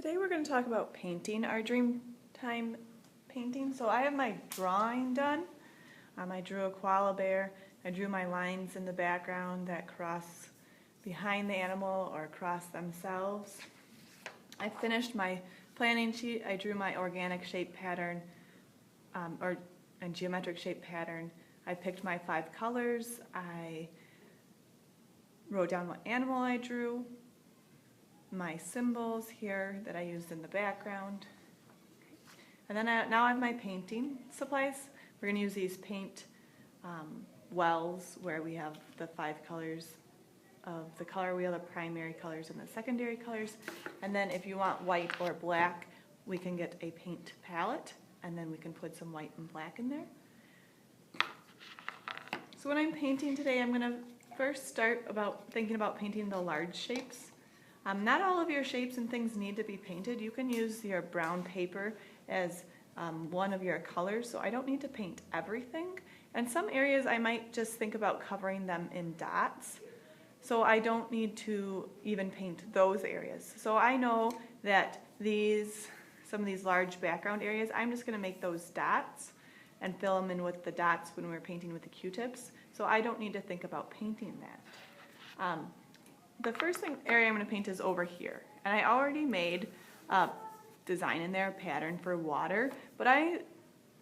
Today we're going to talk about painting our Dreamtime painting. So I have my drawing done. I drew a koala bear. I drew my lines in the background that cross behind the animal or cross themselves. I finished my planning sheet. I drew my organic shape pattern and geometric shape pattern. I picked my 5 colors. I wrote down what animal I drew, my symbols here that I used in the background. And then now I have my painting supplies. We're going to use these paint wells where we have the 5 colors of the color wheel, the primary colors and the secondary colors. And then if you want white or black, we can get a paint palette and then we can put some white and black in there. So when I'm painting today, I'm going to first start thinking about painting the large shapes. Not all of your shapes and things need to be painted. You can use your brown paper as one of your colors, so I don't need to paint everything. And some areas I might just think about covering them in dots, so I don't need to even paint those areas. So I know that some of these large background areas, I'm just going to make those dots and fill them in with the dots when we're painting with the Q-tips, so I don't need to think about painting that. The first area I'm going to paint is over here, and I already made a design in there, a pattern for water, but I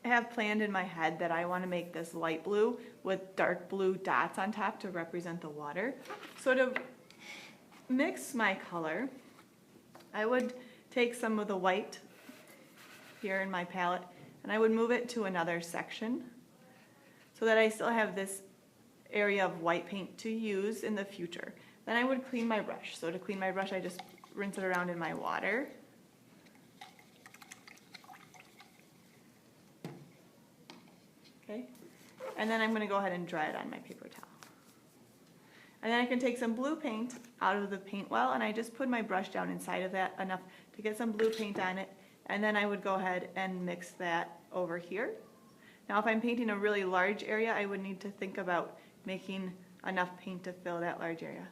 have planned in my head that I want to make this light blue with dark blue dots on top to represent the water. So to mix my color, I would take some of the white here in my palette and I would move it to another section so that I still have this area of white paint to use in the future. Then I would clean my brush. So to clean my brush, I just rinse it around in my water. Okay, and then I'm going to go ahead and dry it on my paper towel. And then I can take some blue paint out of the paint well, and I just put my brush down inside of that enough to get some blue paint on it, and then I would go ahead and mix that over here. Now if I'm painting a really large area, I would need to think about making enough paint to fill that large area.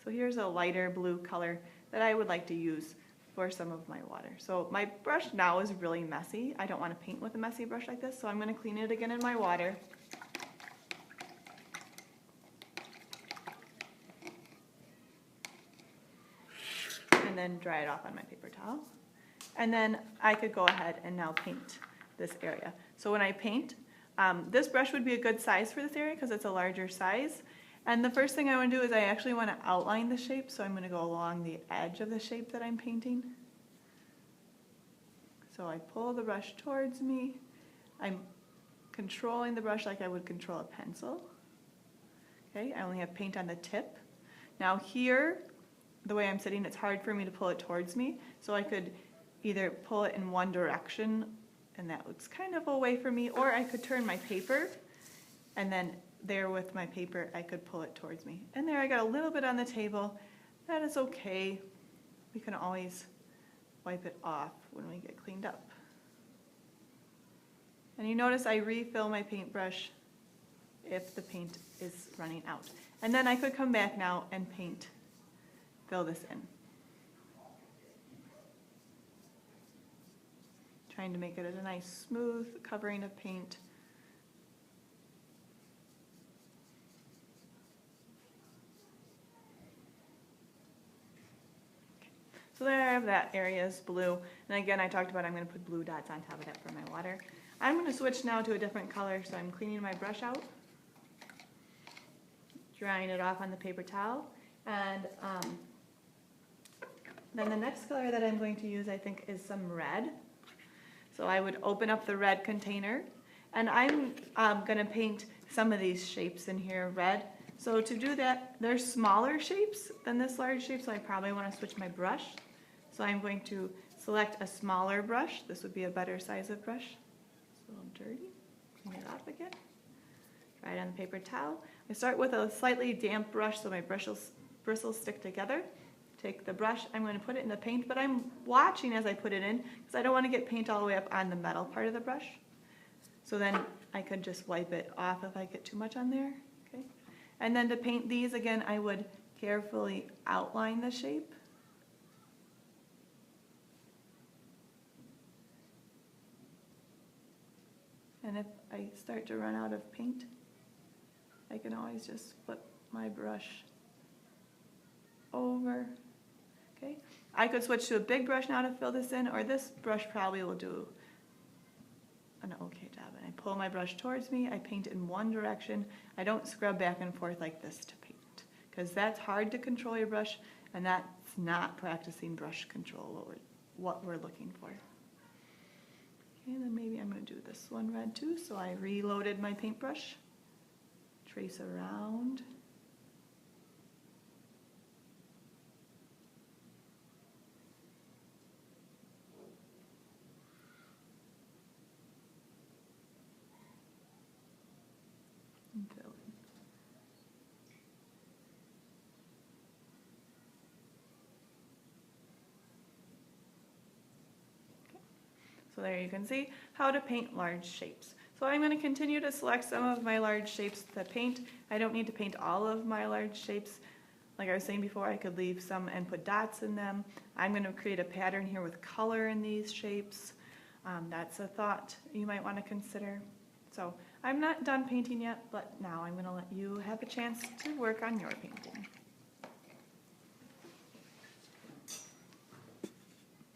So here's a lighter blue color that I would like to use for some of my water. So my brush now is really messy. I don't want to paint with a messy brush like this, so I'm going to clean it again in my water. And then dry it off on my paper towel. And then I could go ahead and now paint this area. So when I paint, this brush would be a good size for this area because it's a larger size. And the first thing I want to do is I actually want to outline the shape, so I'm going to go along the edge of the shape that I'm painting. So I pull the brush towards me. I'm controlling the brush like I would control a pencil. Okay, I only have paint on the tip. Now here, the way I'm sitting, it's hard for me to pull it towards me, so I could either pull it in one direction, and that looks kind of away from me, or I could turn my paper, and then there with my paper, I could pull it towards me. And there I got a little bit on the table. That is okay. We can always wipe it off when we get cleaned up. And you notice I refill my paintbrush if the paint is running out. And then I could come back now and fill this in. Trying to make it a nice smooth covering of paint. So there I have that area is blue. And again, I talked about I'm going to put blue dots on top of that for my water. I'm going to switch now to a different color, so I'm cleaning my brush out, drying it off on the paper towel. And then the next color that I'm going to use, I think, is some red. So I would open up the red container, and I'm going to paint some of these shapes in here red. So to do that, they're smaller shapes than this large shape, so I probably want to switch my brush. So I'm going to select a smaller brush. This would be a better size of brush. It's a little dirty. Clean it off again. Dry it on the paper towel. I start with a slightly damp brush so my bristles stick together. Take the brush, I'm going to put it in the paint, but I'm watching as I put it in because I don't want to get paint all the way up on the metal part of the brush. So then I could just wipe it off if I get too much on there. Okay. And then to paint these, again, I would carefully outline the shape. And if I start to run out of paint, I can always just flip my brush over. Okay, I could switch to a big brush now to fill this in, or this brush probably will do an okay job. And I pull my brush towards me, I paint in one direction. I don't scrub back and forth like this to paint, because that's hard to control your brush, and that's not practicing brush control, what we're looking for. Okay, and then maybe I'm going to do this one red too, so I reloaded my paintbrush, trace around. And fill in. Okay. So there you can see how to paint large shapes. So I'm going to continue to select some of my large shapes to paint. I don't need to paint all of my large shapes. Like I was saying before, I could leave some and put dots in them. I'm going to create a pattern here with color in these shapes. That's a thought you might want to consider. So I'm not done painting yet, but now I'm going to let you have a chance to work on your painting.